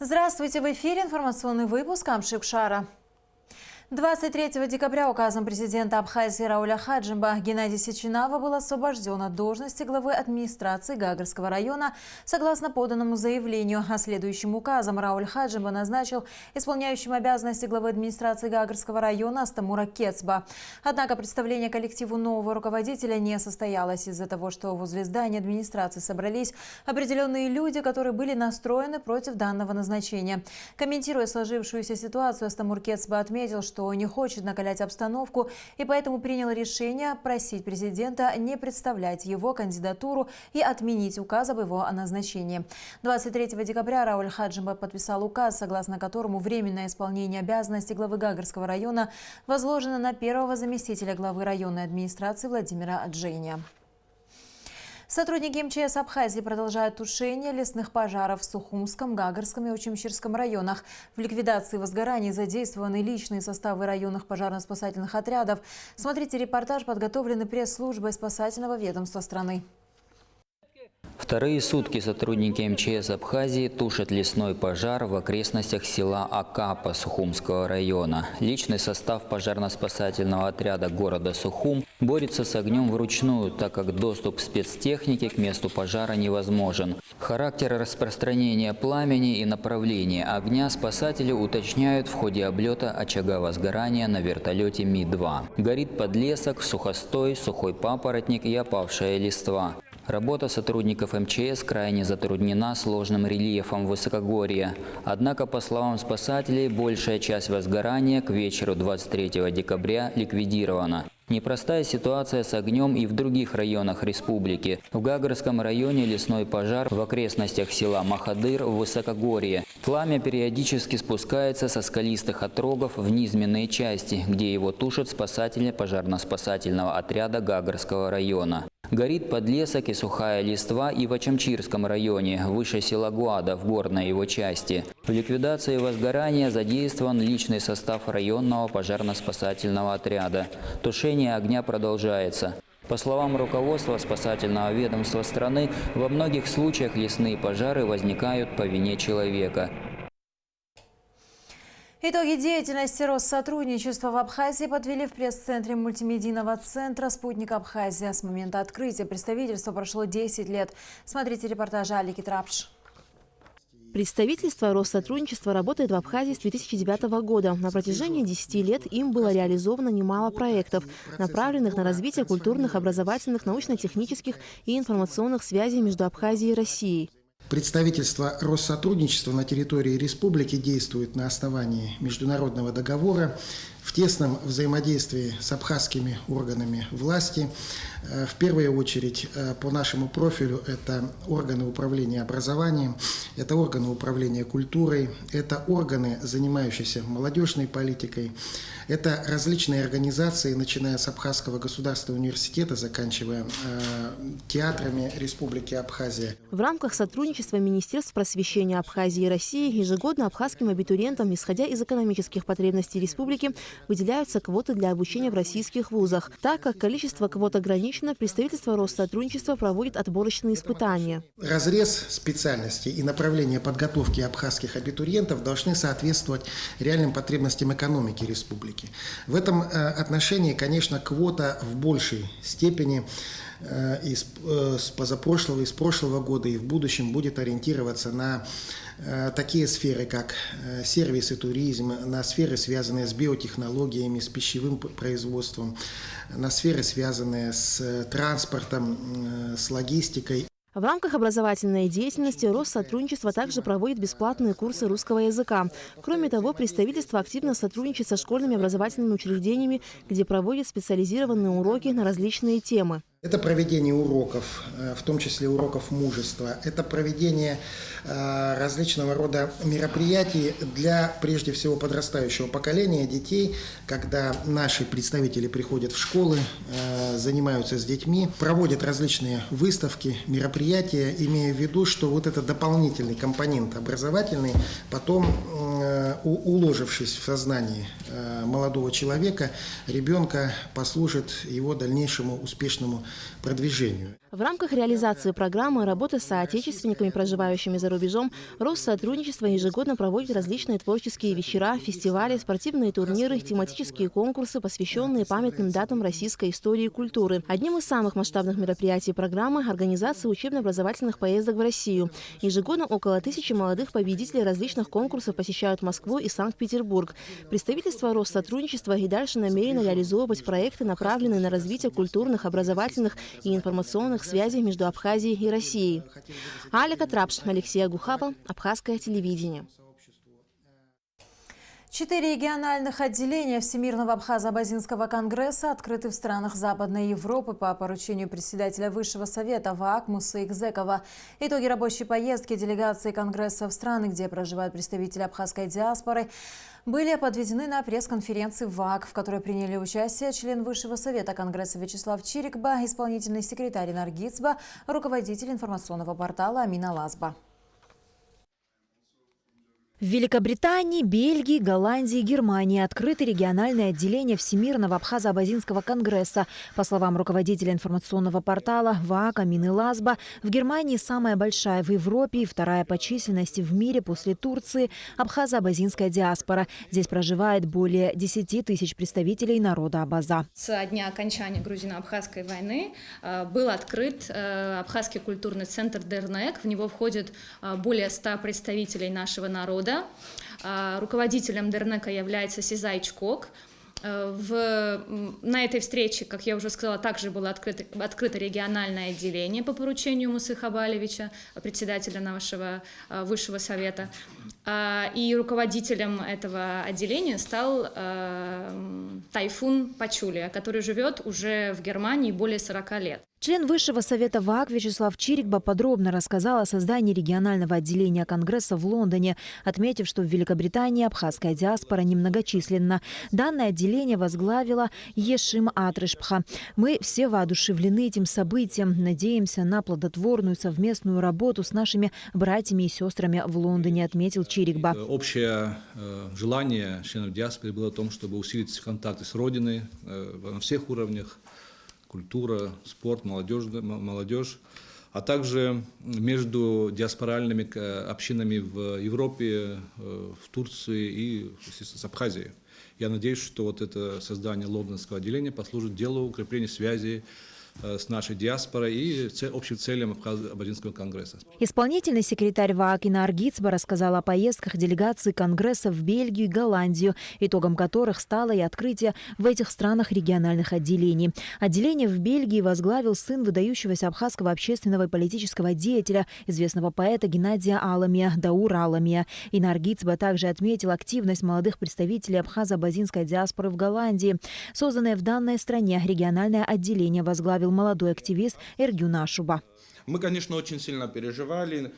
Здравствуйте! В эфире информационный выпуск Амшикшара. 23 декабря указом президента Абхазии Рауля Хаджимба Геннадий Сеченава был освобожден от должности главы администрации Гагарского района согласно поданному заявлению. А следующим указом Рауль Хаджимба назначил исполняющим обязанности главы администрации Гагарского района Астамура Кецба. Однако представление коллективу нового руководителя не состоялось из-за того, что возле здания администрации собрались определенные люди, которые были настроены против данного назначения. Комментируя сложившуюся ситуацию, Астамур Кецба отметил, что не хочет накалять обстановку и поэтому принял решение просить президента не представлять его кандидатуру и отменить указ об его назначении. 23 декабря Рауль Хаджимба подписал указ, согласно которому временное исполнение обязанностей главы Гагарского района возложено на первого заместителя главы районной администрации Владимира Джейня. Сотрудники МЧС Абхазии продолжают тушение лесных пожаров в Сухумском, Гагарском и Очимчирском районах. В ликвидации возгораний задействованы личные составы районных пожарно-спасательных отрядов. Смотрите репортаж, подготовленный пресс-службой спасательного ведомства страны. Вторые сутки сотрудники МЧС Абхазии тушат лесной пожар в окрестностях села Акапа Сухумского района. Личный состав пожарно-спасательного отряда города Сухум борется с огнем вручную, так как доступ спецтехники к месту пожара невозможен. Характер распространения пламени и направление огня спасатели уточняют в ходе облета очага возгорания на вертолете Ми-2. Горит подлесок, сухостой, сухой папоротник и опавшая листва. Работа сотрудников МЧС крайне затруднена сложным рельефом высокогорья. Однако, по словам спасателей, большая часть возгорания к вечеру 23 декабря ликвидирована. Непростая ситуация с огнем и в других районах республики. В Гагарском районе лесной пожар в окрестностях села Махадыр в высокогорье. Пламя периодически спускается со скалистых отрогов в низменные части, где его тушат спасатели пожарно-спасательного отряда Гагарского района. Горит подлесок и сухая листва и в Очимчирском районе, выше села Гуада, в горной его части. В ликвидации возгорания задействован личный состав районного пожарно-спасательного отряда. Тушение огня продолжается. По словам руководства спасательного ведомства страны, во многих случаях лесные пожары возникают по вине человека. Итоги деятельности Россотрудничества в Абхазии подвели в пресс-центре мультимедийного центра «Спутник Абхазия». С момента открытия представительства прошло 10 лет. Смотрите репортаж Алики Трапш. Представительство Россотрудничества работает в Абхазии с 2009 года. На протяжении 10 лет им было реализовано немало проектов, направленных на развитие культурных, образовательных, научно-технических и информационных связей между Абхазией и Россией. Представительство Россотрудничества на территории республики действует на основании международного договора в тесном взаимодействии с абхазскими органами власти. В первую очередь по нашему профилю это органы управления образованием, это органы управления культурой, это органы, занимающиеся молодежной политикой, это различные организации, начиная с Абхазского государственного университета, заканчивая театрами Республики Абхазия. В рамках сотрудничества Министерств просвещения Абхазии и России ежегодно абхазским абитуриентам, исходя из экономических потребностей республики, выделяются квоты для обучения в российских вузах. Так как количество квот ограничено, представительство Россотрудничества проводит отборочные испытания. Разрез специальностей и направления подготовки абхазских абитуриентов должны соответствовать реальным потребностям экономики республики. В этом отношении, конечно, квота в большей степени из позапрошлого, из прошлого года и в будущем будет ориентироваться на такие сферы, как сервис и туризм, на сферы, связанные с биотехнологиями, с пищевым производством, на сферы, связанные с транспортом, с логистикой. В рамках образовательной деятельности Россотрудничество также проводит бесплатные курсы русского языка. Кроме того, представительство активно сотрудничает со школьными образовательными учреждениями, где проводит специализированные уроки на различные темы. Это проведение уроков, в том числе уроков мужества. Это проведение различного рода мероприятий для, прежде всего, подрастающего поколения детей, когда наши представители приходят в школы, занимаются с детьми, проводят различные выставки, мероприятия, имея в виду, что вот этот дополнительный компонент образовательный, потом, уложившись в сознании молодого человека, ребенка, послужит его дальнейшему успешному продвижению. В рамках реализации программы работы с соотечественниками, проживающими за рубежом, Россотрудничество ежегодно проводит различные творческие вечера, фестивали, спортивные турниры, тематические конкурсы, посвященные памятным датам российской истории и культуры. Одним из самых масштабных мероприятий программы – организация учебно-образовательных поездок в Россию. Ежегодно около 1000 молодых победителей различных конкурсов посещают Москву и Санкт-Петербург. Представительство Россотрудничества и дальше намерено реализовывать проекты, направленные на развитие культурных, образовательных и информационных связей между Абхазией и Россией. Алика Трапш, Алексей Агухава, Абхазское телевидение. 4 региональных отделения Всемирного Абхазо-Абазинского конгресса открыты в странах Западной Европы по поручению председателя Высшего совета ВААК Мусы Игзекова. Итоги рабочей поездки делегации конгресса в страны, где проживают представители абхазской диаспоры, были подведены на пресс-конференции ВААК, в которой приняли участие член Высшего совета Конгресса Вячеслав Чирикба, исполнительный секретарь Наргицба, руководитель информационного портала Амина Лазба. В Великобритании, Бельгии, Голландии и Германии открыты региональные отделения Всемирного Абхазо-Абазинского конгресса. По словам руководителя информационного портала ВААК Амины Лазба, в Германии самая большая в Европе и вторая по численности в мире после Турции абхазо-абазинская диаспора. Здесь проживает более 10 тысяч представителей народа абаза. Со дня окончания грузино-абхазской войны был открыт Абхазский культурный центр Дернек. В него входит более 100 представителей нашего народа. Руководителем Дернека является Сезай Чкок. На этой встрече, как я уже сказала, также было открыто региональное отделение по поручению Мусы Хабалевича, председателя нашего Высшего совета. И руководителем этого отделения стал Тайфун Пачулия, который живет уже в Германии более 40 лет. Член Высшего совета ВААК Вячеслав Чирикба подробно рассказал о создании регионального отделения Конгресса в Лондоне, отметив, что в Великобритании абхазская диаспора немногочисленна. Данное отделение возглавила Ешим Атрышпха. Мы все воодушевлены этим событием. Надеемся на плодотворную совместную работу с нашими братьями и сестрами в Лондоне, отметил Чирикба. Общее желание членов диаспоры было о том, чтобы усилить контакты с Родиной на всех уровнях. Культура, спорт, молодежь, а также между диаспоральными общинами в Европе, в Турции и, естественно, с Абхазией. Я надеюсь, что вот это создание лондонского отделения послужит делу укрепления связей с нашей диаспорой и общим целям Абхазо-Абазинского конгресса. Исполнительный секретарь ВААК Наргицба рассказал о поездках делегации конгресса в Бельгию и Голландию, итогом которых стало и открытие в этих странах региональных отделений. Отделение в Бельгии возглавил сын выдающегося абхазского общественного и политического деятеля, известного поэта Геннадия Аламия, Даур Аламия. И Наргицба также отметил активность молодых представителей абхазо-абазинской диаспоры в Голландии. Созданное в данной стране региональное отделение возглавил молодой активист Эргюн Ашуба. Мы, конечно, очень сильно переживали,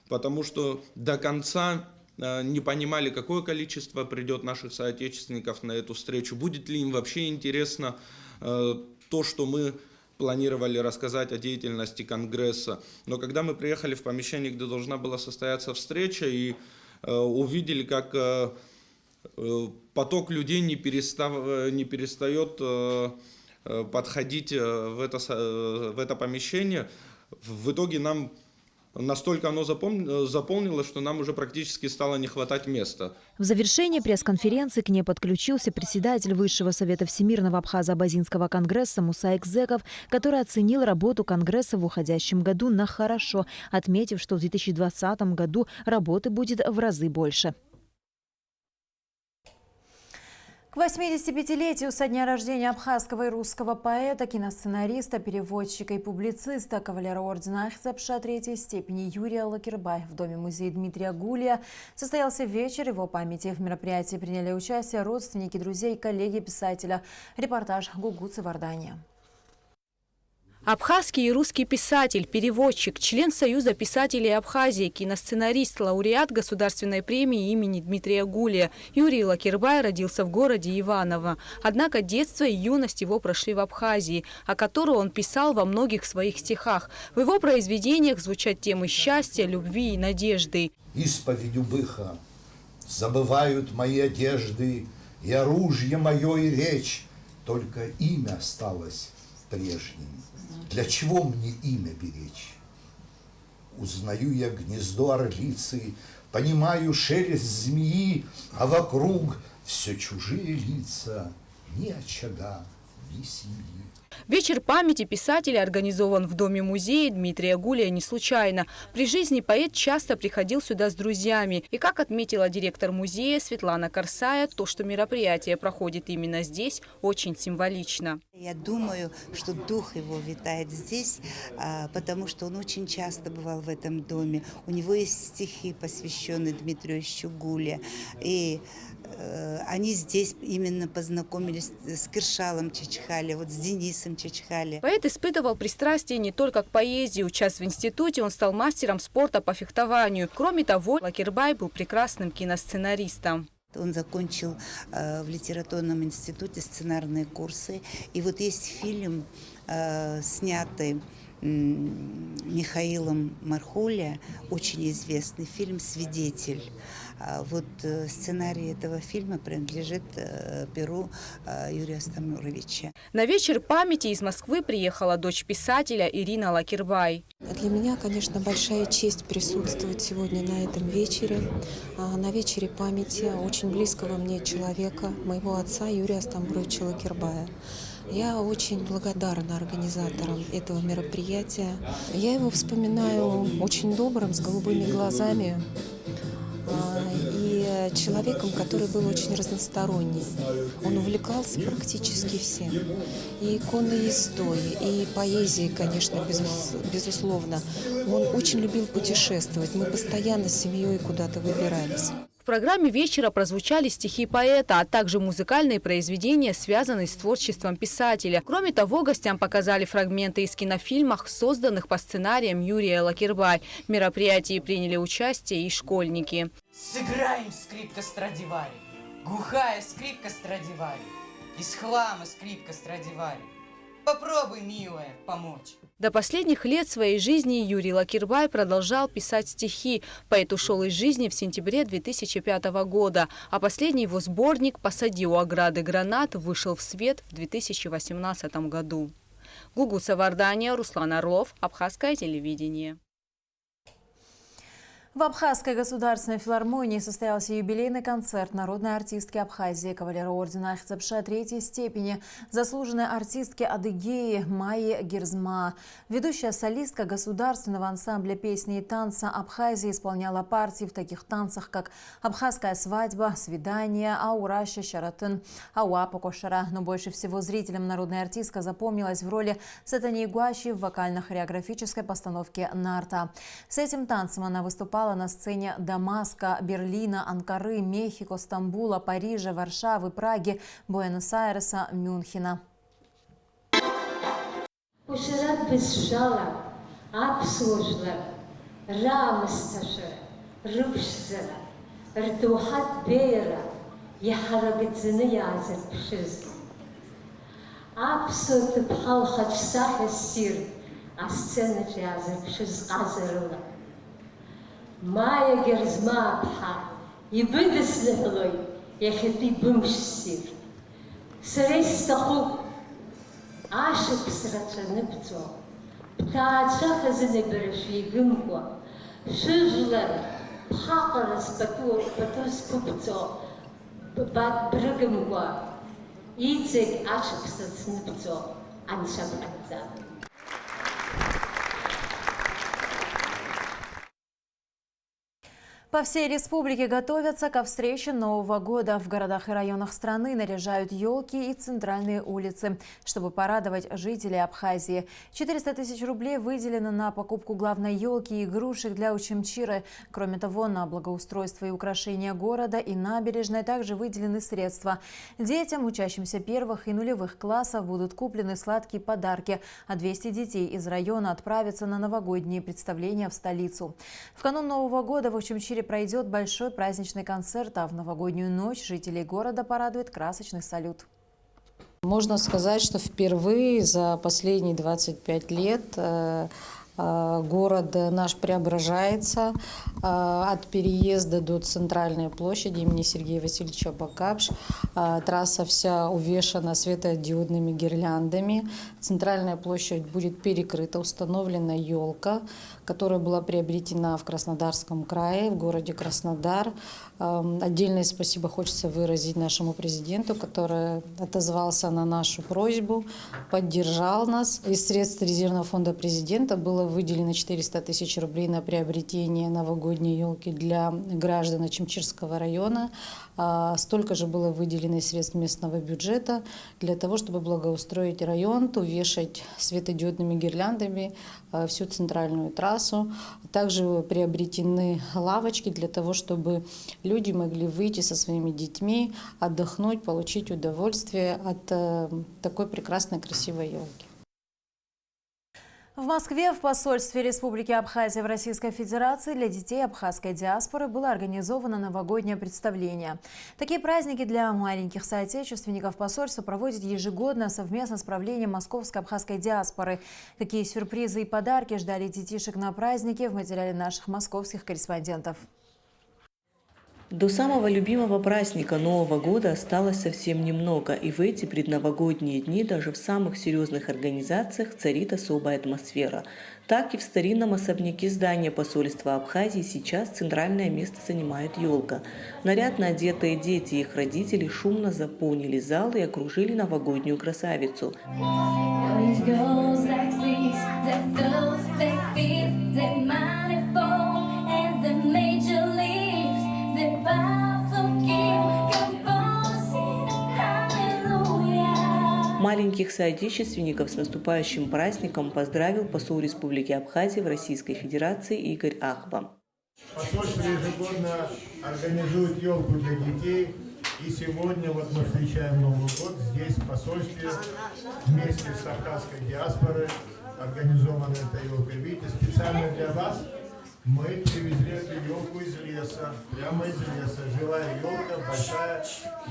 потому что до конца не понимали, какое количество придет наших соотечественников на эту встречу, будет ли им вообще интересно то, что мы планировали рассказать о деятельности Конгресса. Но когда мы приехали в помещение, где должна была состояться встреча, и увидели, как поток людей не перестает подходить в это помещение, в итоге нам настолько оно заполнилось, что нам уже практически стало не хватать места. В завершении пресс-конференции к ней подключился председатель Высшего совета Всемирного Абхазо-Абазинского конгресса Муса Игзеков, который оценил работу конгресса в уходящем году на хорошо, отметив, что в 2020 году работы будет в разы больше. К 85-летию со дня рождения абхазского и русского поэта, киносценариста, переводчика и публициста, кавалера ордена Ахзапша III степени Юрия Лакербай в доме-музея Дмитрия Гулия состоялся вечер его памяти. В мероприятии приняли участие родственники, друзья и коллеги писателя. Репортаж Гугуцы Вардания. Абхазский и русский писатель, переводчик, член Союза писателей Абхазии, киносценарист, лауреат Государственной премии имени Дмитрия Гулия Юрий Лакербай родился в городе Иваново. Однако детство и юность его прошли в Абхазии, о которой он писал во многих своих стихах. В его произведениях звучат темы счастья, любви и надежды. Исповедью быха забывают мои одежды, и оружие мое, и речь, только имя осталось прежним. Для чего мне имя беречь? Узнаю я гнездо орлицы, понимаю шелест змеи, а вокруг все чужие лица, ни очага, ни семьи. Вечер памяти писателя организован в Доме-музее Дмитрия Гулия не случайно. При жизни поэт часто приходил сюда с друзьями. И, как отметила директор музея Светлана Корсая, то, что мероприятие проходит именно здесь, очень символично. Я думаю, что дух его витает здесь, потому что он очень часто бывал в этом доме. У него есть стихи, посвященные Дмитрию Гуле. И они здесь именно познакомились с Киршалом Чачхали, вот с Денисом Чачхали. Поэт испытывал пристрастие не только к поэзии. Учась в институте, он стал мастером спорта по фехтованию. Кроме того, Лакирбай был прекрасным киносценаристом. Он закончил в литературном институте сценарные курсы. И вот есть фильм, снятый Михаилом Мархуля, очень известный фильм «Свидетель». Вот сценарий этого фильма принадлежит перу Юрия Стамуровича. На вечер памяти из Москвы приехала дочь писателя Ирина Лакирбай. Для меня, конечно, большая честь присутствовать сегодня на этом вечере, на вечере памяти очень близкого мне человека, моего отца Юрия Стамуровича Лакирбая. Я очень благодарна организаторам этого мероприятия. Я его вспоминаю очень добрым, с голубыми глазами и человеком, который был очень разносторонний. Он увлекался практически всем. И конной ездой, и поэзией, конечно, безусловно. Он очень любил путешествовать. Мы постоянно с семьей куда-то выбирались. В программе вечера прозвучали стихи поэта, а также музыкальные произведения, связанные с творчеством писателя. Кроме того, гостям показали фрагменты из кинофильмов, созданных по сценариям Юрия Лакирбай. В мероприятии приняли участие и школьники. Сыграем скрипка Страдивари, глухая скрипка Страдивари, из хлама скрипка Страдивари. Попробуй, милая, помочь. До последних лет своей жизни Юрий Лакирбай продолжал писать стихи. Поэт ушел из жизни в сентябре 2005 года, а последний его сборник «Посади у ограды гранат» вышел в свет в 2018 году. Гугуца Вардания, Руслан Орлов, Абхазское телевидение. В Абхазской государственной филармонии состоялся юбилейный концерт народной артистки Абхазии, кавалера ордена Ахтябша III степени, заслуженной артистки Адыгеи Майи Герзма. Ведущая солистка государственного ансамбля песни и танца Абхазии исполняла партии в таких танцах, как «Абхазская свадьба», «Свидание», «Аураща Шаратын», «Ауапа Кошара». Но больше всего зрителям народная артистка запомнилась в роли Сатани Игуаши в вокально-хореографической постановке «Нарта». С этим танцем она выступала на сцене Дамаска, Берлина, Анкары, Мехико, Стамбула, Парижа, Варшавы, Праги, Буэнос-Айреса, Мюнхена. Майя Герзма Абха, ибыдас лехлой, яхети бымшсир. Срейс таху, ашик срачаныбцо, птаача хазыны береши гымква, шыжлар, пхакарас патус купцо, бат брыгымква, ицек ашик срачаныбцо, аншабхатза. По всей республике готовятся ко встрече Нового года. В городах и районах страны наряжают елки и центральные улицы, чтобы порадовать жителей Абхазии. 400 тысяч рублей выделено на покупку главной елки и игрушек для Учимчиры. Кроме того, на благоустройство и украшение города и набережной также выделены средства. Детям, учащимся первых и нулевых классов, будут куплены сладкие подарки, а 200 детей из района отправятся на новогодние представления в столицу. В канун Нового года в Учимчире пройдет большой праздничный концерт, а в новогоднюю ночь жителей города порадует красочный салют. Можно сказать, что впервые за последние 25 лет Город наш преображается от переезда до центральной площади имени Сергея Васильевича Бакапш. Трасса вся увешана светодиодными гирляндами. Центральная площадь будет перекрыта, установлена елка, которая была приобретена в Краснодарском крае, в городе Краснодар. Отдельное спасибо хочется выразить нашему президенту, который отозвался на нашу просьбу, поддержал нас. Из средств резервного фонда президента было выделено 400 тысяч рублей на приобретение новогодней елки для граждан Очимчирского района. Столько же было выделено из средств местного бюджета для того, чтобы благоустроить район, увешать светодиодными гирляндами всю центральную трассу. Также приобретены лавочки для того, чтобы люди могли выйти со своими детьми, отдохнуть, получить удовольствие от такой прекрасной, красивой елки. В Москве в посольстве Республики Абхазия в Российской Федерации для детей абхазской диаспоры было организовано новогоднее представление. Такие праздники для маленьких соотечественников посольства проводят ежегодно совместно с правлением Московской абхазской диаспоры. Какие сюрпризы и подарки ждали детишек на празднике, в материале наших московских корреспондентов. До самого любимого праздника Нового года осталось совсем немного, и в эти предновогодние дни даже в самых серьезных организациях царит особая атмосфера. Так и в старинном особняке здания посольства Абхазии сейчас центральное место занимает елка. Нарядно одетые дети и их родители шумно заполнили зал и окружили новогоднюю красавицу. Маленьких соотечественников с наступающим праздником поздравил посол Республики Абхазия в Российской Федерации Игорь Ахба. Посольство ежегодно организует елку для детей. И сегодня вот мы встречаем Новый год здесь, в посольстве, вместе с абхазской диаспорой. Организована эта елка. Видите, специально для вас мы привезли эту елку из леса, прямо из леса. Живая елка, большая.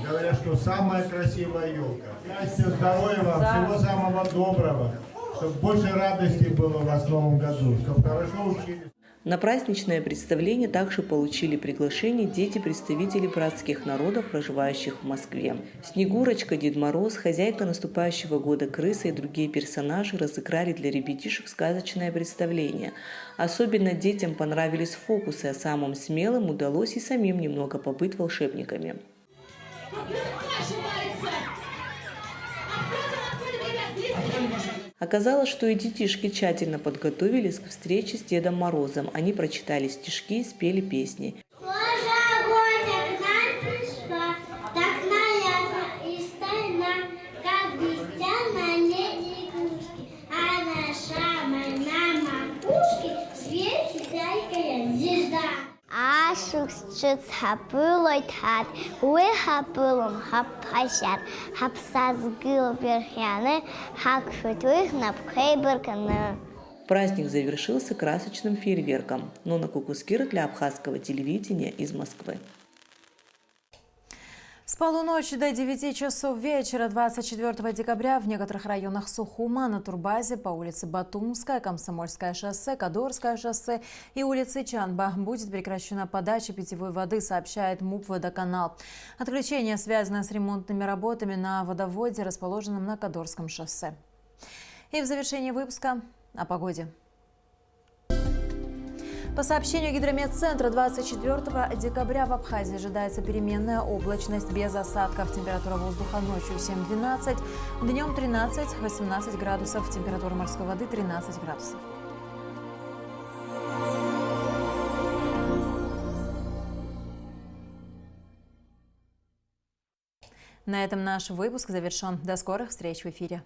Говорят, что самая красивая елка. Счастья, здоровья вам, всего самого доброго. Чтобы больше радости было у вас в Новом году, чтобы хорошо учились. На праздничное представление также получили приглашение дети-представители братских народов, проживающих в Москве. Снегурочка, Дед Мороз, хозяйка наступающего года крыса и другие персонажи разыграли для ребятишек сказочное представление. Особенно детям понравились фокусы, а самым смелым удалось и самим немного побыть волшебниками. Оказалось, что и детишки тщательно подготовились к встрече с Дедом Морозом. Они прочитали стишки и спели песни. Праздник завершился красочным фейерверком. Нона Кукускир для абхазского телевидения из Москвы. С полуночи до 9 часов вечера 24 декабря в некоторых районах Сухума на турбазе по улице Батумская, Комсомольское шоссе, Кадорское шоссе и улице Чанба будет прекращена подача питьевой воды, сообщает МУП «Водоканал». Отключение связано с ремонтными работами на водоводе, расположенном на Кадорском шоссе. И в завершении выпуска о погоде. По сообщению Гидрометцентра, 24 декабря в Абхазии ожидается переменная облачность без осадков. Температура воздуха ночью 7-12, днем 13-18 градусов. Температура морской воды 13 градусов. На этом наш выпуск завершен. До скорых встреч в эфире.